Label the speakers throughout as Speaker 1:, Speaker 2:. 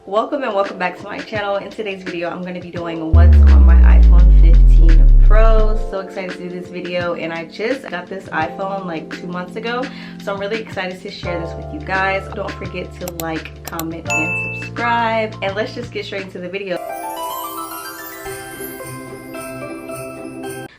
Speaker 1: Welcome and welcome back to my channel. In today's video I'm going to be doing what's on my iPhone 15 Pro. So excited to do this video, and I just got this iPhone like 2 months ago, so I'm really excited to share this with you guys. Don't forget to like, comment, and subscribe, and let's just get straight into the video.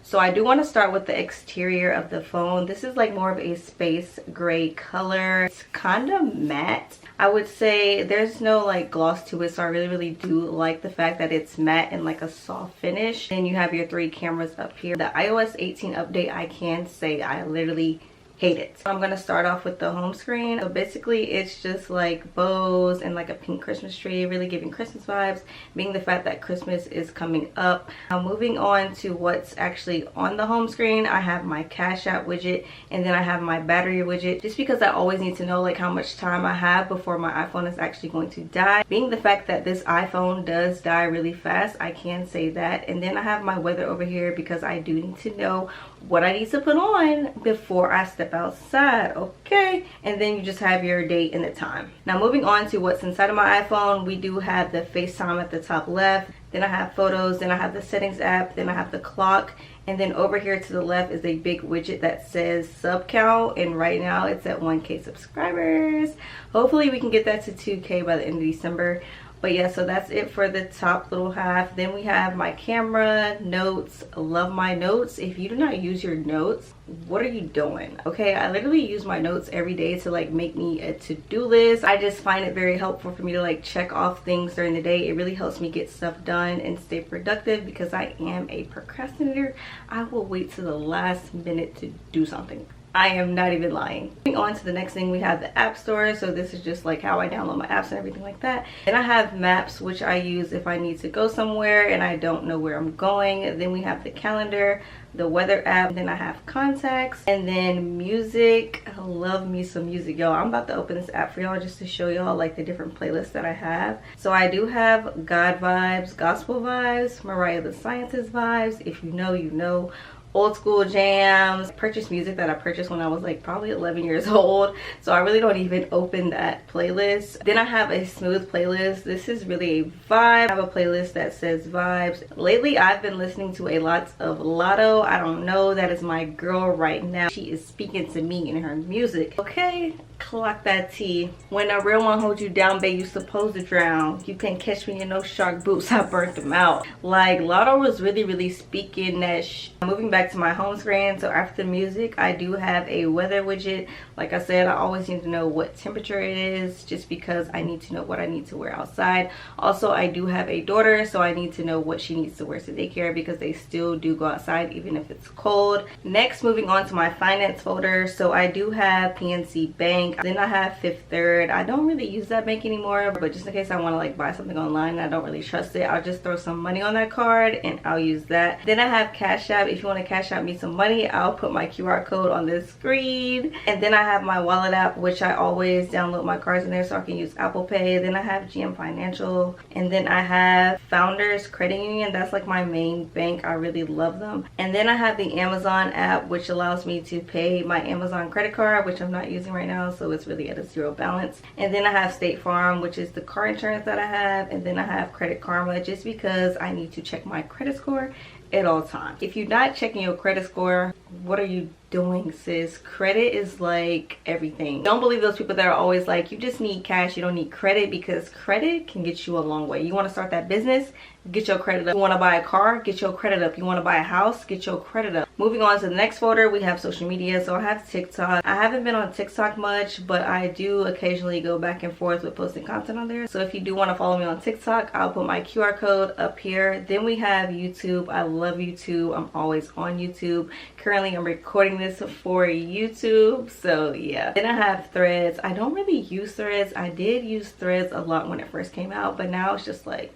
Speaker 1: So I do want to start with the exterior of the phone. This is like more of a space gray color. It's kind of matte. I would say there's no like gloss to it, so I really do like the fact that it's matte and like a soft finish. And you have your 3 cameras up here. The iOS 18 update, I can say I literally hate it. I'm gonna start off with the home screen. So basically it's just like bows and like a pink Christmas tree, really giving Christmas vibes, being the fact that Christmas is coming up. Now moving on to what's actually on the home screen, I have my Cash App widget, and then I have my battery widget, just because I always need to know like how much time I have before my iPhone is actually going to die. Being the fact that this iPhone does die really fast, I can say that. And then I have my weather over here because I do need to know what I need to put on before I step outside. Okay, and then you just have your date and the time. Now moving on to what's inside of my iPhone, we do have the FaceTime at the top left, then I have photos, then I have the settings app, then I have the clock, and then over here to the left is a big widget that says sub count, and right now it's at 1K subscribers. Hopefully we can get that to 2K by the end of December. But yeah, so that's it for the top little half. Then we have my camera, notes. Love my notes. If you do not use your notes, what are you doing? Okay, I literally use my notes every day to like make me a to-do list. I just find it very helpful for me to like check off things during the day. It really helps me get stuff done and stay productive because I am a procrastinator. I will wait to the last minute to do something. I am not even lying. Moving on to the next thing, we have the App Store. So this is just like how I download my apps and everything like that. And I have Maps, which I use if I need to go somewhere and I don't know where I'm going. Then we have the calendar, the weather app, then I have contacts, and then music. I love me some music, y'all. I'm about to open this app for y'all just to show y'all like the different playlists that I have. So I do have God vibes, gospel vibes, Mariah the Scientist vibes. If you know, you know. Old school jams, purchase music that I purchased when I was like probably 11 years old, so I really don't even open that playlist. Then I have a smooth playlist. This is really a vibe. I have a playlist that says vibes. Lately I've been listening to a lot of Lotto. I don't know, that is my girl right now. She is speaking to me in her music. Okay, clock that T. When a real one holds you down, babe, you supposed to drown. You can't catch me in no shark boots, I burnt them out. Like Lotto was really speaking that Moving back to my home screen, so after the music I do have a weather widget. Like I said, I always need to know what temperature it is just because I need to know what I need to wear outside. Also, I do have a daughter, so I need to know what she needs to wear to daycare because they still do go outside even if it's cold. Next, moving on to my finance folder, so I do have PNC Bank, then I have Fifth Third. I don't really use that bank anymore, but just in case I want to like buy something online and I don't really trust it, I'll just throw some money on that card and I'll use that. Then I have Cash App. If you want to Cash App me some money, I'll put my QR code on this screen. And then I have my wallet app, which I always download my cards in there so I can use Apple Pay. Then I have GM Financial, and then I have Founders Credit Union. That's like my main bank. I really love them. And then I have the Amazon app, which allows me to pay my Amazon credit card, which I'm not using right now, so it's really at a zero balance. And then I have State Farm, which is the car insurance that I have. And then I have Credit Karma, just because I need to check my credit score at all times. If you're not checking your credit score, what are you doing, sis? Credit is like everything. Don't believe those people that are always like, you just need cash, you don't need credit, because credit can get you a long way. You want to start that business, get your credit up. You want to buy a car, get your credit up. You want to buy a house, get your credit up. Moving on to the next folder, we have social media. So I have TikTok. I haven't been on TikTok much, but I do occasionally go back and forth with posting content on there. So if you do want to follow me on TikTok, I'll put my QR code up here. Then we have YouTube. I love YouTube. I'm always on YouTube. Currently I'm recording this for YouTube, so yeah. Then I have Threads. I don't really use Threads. I did use Threads a lot when it first came out, but now it's just like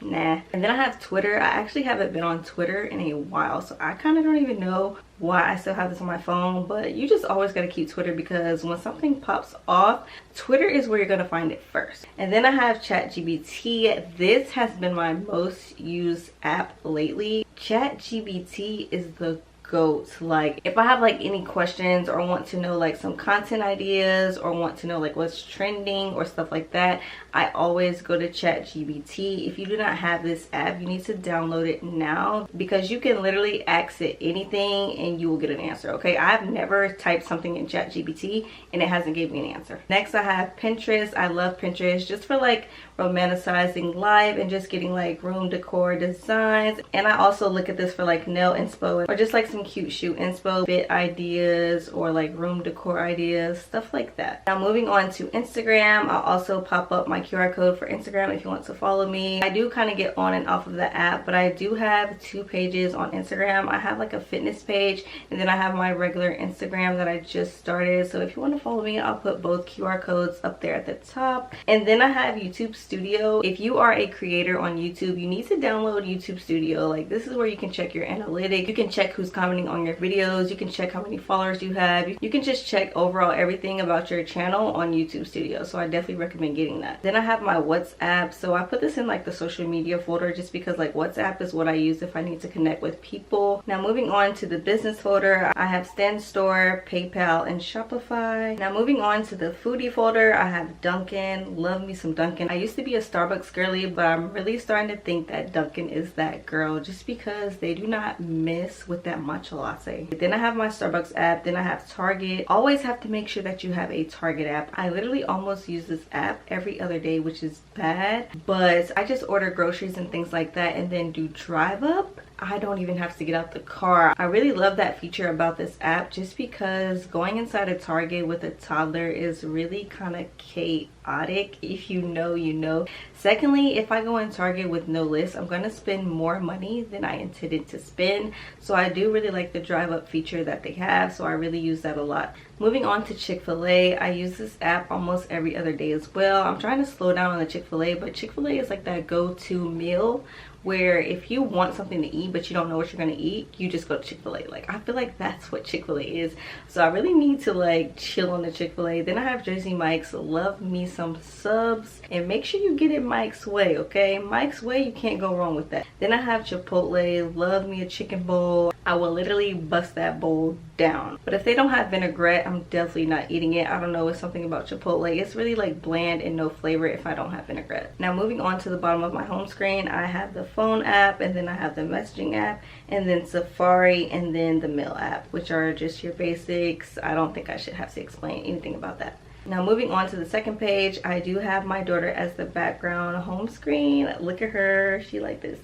Speaker 1: nah. And then I have Twitter. I actually haven't been on Twitter in a while, so I kind of don't even know why I still have this on my phone, but you just always got to keep Twitter, because when something pops off, Twitter is where you're going to find it first. And then I have ChatGPT. This has been my most used app lately. ChatGPT is the GOAT. Like if I have like any questions or want to know like some content ideas or want to know like what's trending or stuff like that, I always go to ChatGPT. If you do not have this app, you need to download it now, because you can literally ask it anything and you will get an answer. Okay, I've never typed something in ChatGPT and it hasn't gave me an answer. Next I have Pinterest. I love Pinterest just for like romanticizing life and just getting like room decor designs. And I also look at this for like nail inspo or just like some cute shoe inspo, fit ideas or like room decor ideas, stuff like that. Now moving on to Instagram, I'll also pop up my QR code for Instagram if you want to follow me. I do kind of get on and off of the app, but I do have 2 pages on Instagram. I have like a fitness page and then I have my regular Instagram that I just started. So if you want to follow me, I'll put both QR codes up there at the top. And then I have YouTube Studio. If you are a creator on YouTube, you need to download YouTube Studio. Like this is where you can check your analytics. You can check who's commenting on your videos. You can check how many followers you have. You can just check overall everything about your channel on YouTube Studio. So I definitely recommend getting that. Then I have my WhatsApp. So I put this in like the social media folder just because like WhatsApp is what I use if I need to connect with people. Now moving on to the business folder, I have Stand Store, PayPal, and Shopify. Now moving on to the foodie folder, I have Dunkin'. Love me some Dunkin'. I used to be a Starbucks girly, but I'm really starting to think that Dunkin' is that girl just because they do not miss with that matcha latte. Then I have my Starbucks app. Then I have Target. Always have to make sure that you have a Target app. I literally almost use this app every other day, which is bad, but I just order groceries and things like that and then do drive up. I don't even have to get out the car. I really love that feature about this app just because going inside a Target with a toddler is really kind of chaotic. If you know, you know. Secondly, if I go in Target with no list, I'm going to spend more money than I intended to spend. So I do really like the drive up feature that they have. So I really use that a lot. Moving on to Chick-fil-A, I use this app almost every other day as well. I'm trying to slow down on the Chick-fil-A, but Chick-fil-A is like that go-to meal where if you want something to eat but you don't know what you're gonna eat, you just go to Chick-fil-A. Like I feel like that's what Chick-fil-A is. So I really need to like chill on the Chick-fil-A. Then I have Jersey Mike's. Love me some subs, and make sure you get it Mike's way, okay? Mike's way, you can't go wrong with that. Then I have Chipotle. Love me a chicken bowl. I will literally bust that bowl down. But if they don't have vinaigrette, I'm definitely not eating it. I don't know, it's something about Chipotle. It's really like bland and no flavor if I don't have vinaigrette. Now moving on to the bottom of my home screen, I have the phone app, and then I have the messaging app, and then Safari, and then the mail app, which are just your basics. I don't think I should have to explain anything about that. Now moving on to the second page, I do have my daughter as the background home screen. Look at her, she like this.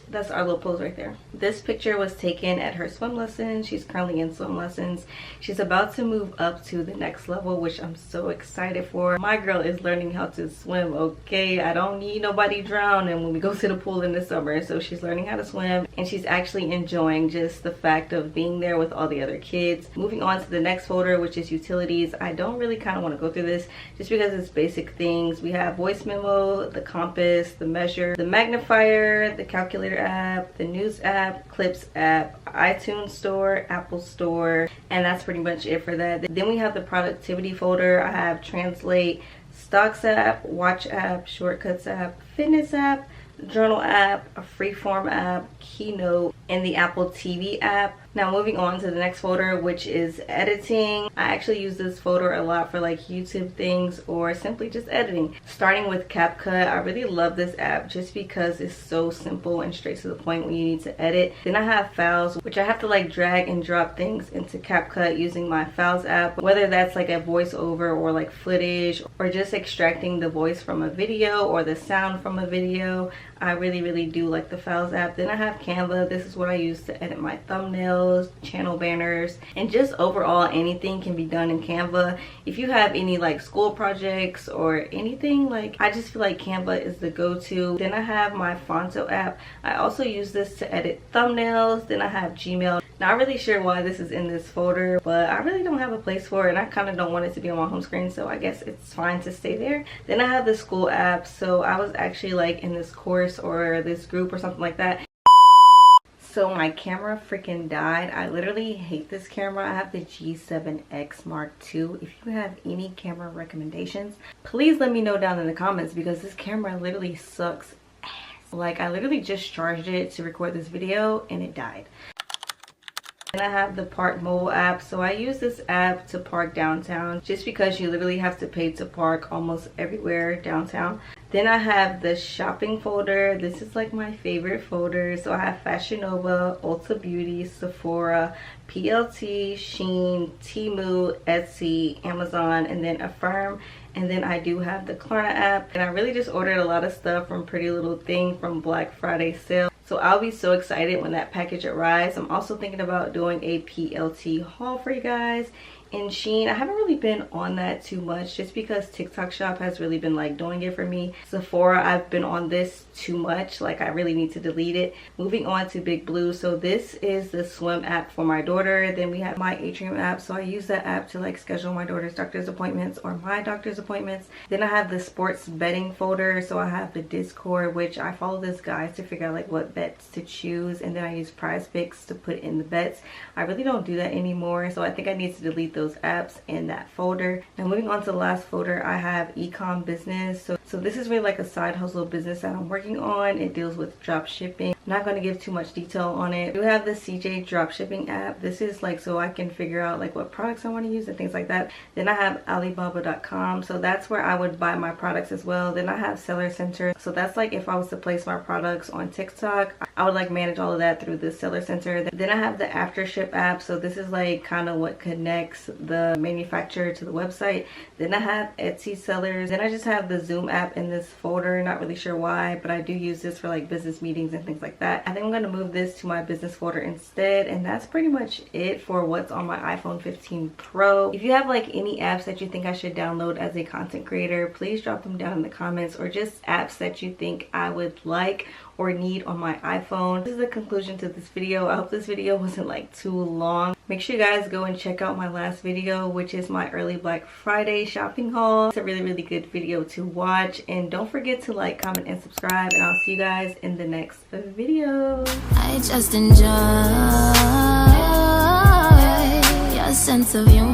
Speaker 1: That's our little pose right there. This picture was taken at her swim lesson. She's currently in swim lessons. She's about to move up to the next level, which I'm so excited for. My girl is learning how to swim, okay? I don't need nobody drowning when we go to the pool in the summer. So she's learning how to swim, and she's actually enjoying just the fact of being there with all the other kids. Moving on to the next folder, which is utilities. I don't really kind of want to go through this just because it's basic things. We have voice memo, the compass, the measure, the magnifier, the calculator app, the news app, clips app, iTunes store, Apple store, and that's pretty much it for that. Then we have the productivity folder. I have translate, stocks app, watch app, shortcuts app, fitness app, journal app, a freeform app, keynote, and the Apple TV app. Now moving on to the next folder, which is editing. I actually use this folder a lot for like YouTube things or simply just editing. Starting with CapCut, I really love this app just because it's so simple and straight to the point when you need to edit. Then I have files, which I have to like drag and drop things into CapCut using my files app, whether that's like a voiceover or like footage or just extracting the voice from a video or the sound from a video. I really do like the files app. Then I have Canva. This is what I use to edit my thumbnails, channel banners, and just overall anything can be done in Canva. If you have any like school projects or anything, like I just feel like Canva is the go-to. Then I have my Fonto app. I also use this to edit thumbnails. Then I have Gmail. Not really sure why this is in this folder, but I really don't have a place for it, and I kind of don't want it to be on my home screen, so I guess it's fine to stay there. Then I have the school app. So I was actually like in this course or this group or something like that. So my camera freaking died. I literally hate this camera. I have the G7X Mark II. If you have any camera recommendations, please let me know down in the comments because this camera literally sucks ass. Like I literally just charged it to record this video and it died. And I have the Park mobile app. So I use this app to park downtown just because you literally have to pay to park almost everywhere downtown. Then I have the shopping folder. This is like my favorite folder. So I have Fashion Nova, Ulta Beauty, Sephora, PLT, Shein, Temu, Etsy, Amazon, and then Affirm. And then I do have the Klarna app. And I really just ordered a lot of stuff from Pretty Little Thing from Black Friday sale. So I'll be so excited when that package arrives. I'm also thinking about doing a PLT haul for you guys. In Shein, I haven't really been on that too much just because TikTok Shop has really been like doing it for me. Sephora, I've been on this too much, like I really need to delete it. Moving on to Big Blue. So this is the swim app for my daughter. Then we have my Atrium app. So I use that app to like schedule my daughter's doctor's appointments or my doctor's appointments. Then I have the sports betting folder. So I have the Discord, which I follow this guide to figure out like what bets to choose. And then I use Prize Picks to put in the bets. I really don't do that anymore. So I think I need to delete those apps in that folder. Now moving on to the last folder, I have Ecom Business. So this is really like a side hustle business that I'm working on. It deals with drop shipping. I'm not going to give too much detail on it. We have the CJ drop shipping app. This is like so I can figure out like what products I want to use and things like that. Then I have Alibaba.com. So that's where I would buy my products as well. Then I have Seller Center. So that's like if I was to place my products on TikTok, I would like manage all of that through the Seller Center. Then I have the Aftership app. So this is like kind of what connects the manufacturer to the website. Then I have Etsy sellers. Then I just have the Zoom app in this folder. Not really sure why, but I do use this for like business meetings and things like that. I think I'm going to move this to my business folder instead. And that's pretty much it for what's on my iPhone 15 Pro. If you have like any apps that you think I should download as a content creator, please drop them down in the comments, or just apps that you think I would like or need on my iPhone. This is the conclusion to this video. I hope this video wasn't like too long. Make sure you guys go and check out my last video, which is my early Black Friday shopping haul. It's a really good video to watch. And don't forget to like, comment, and subscribe. And I'll see you guys in the next video.
Speaker 2: I just enjoy your sense of humor.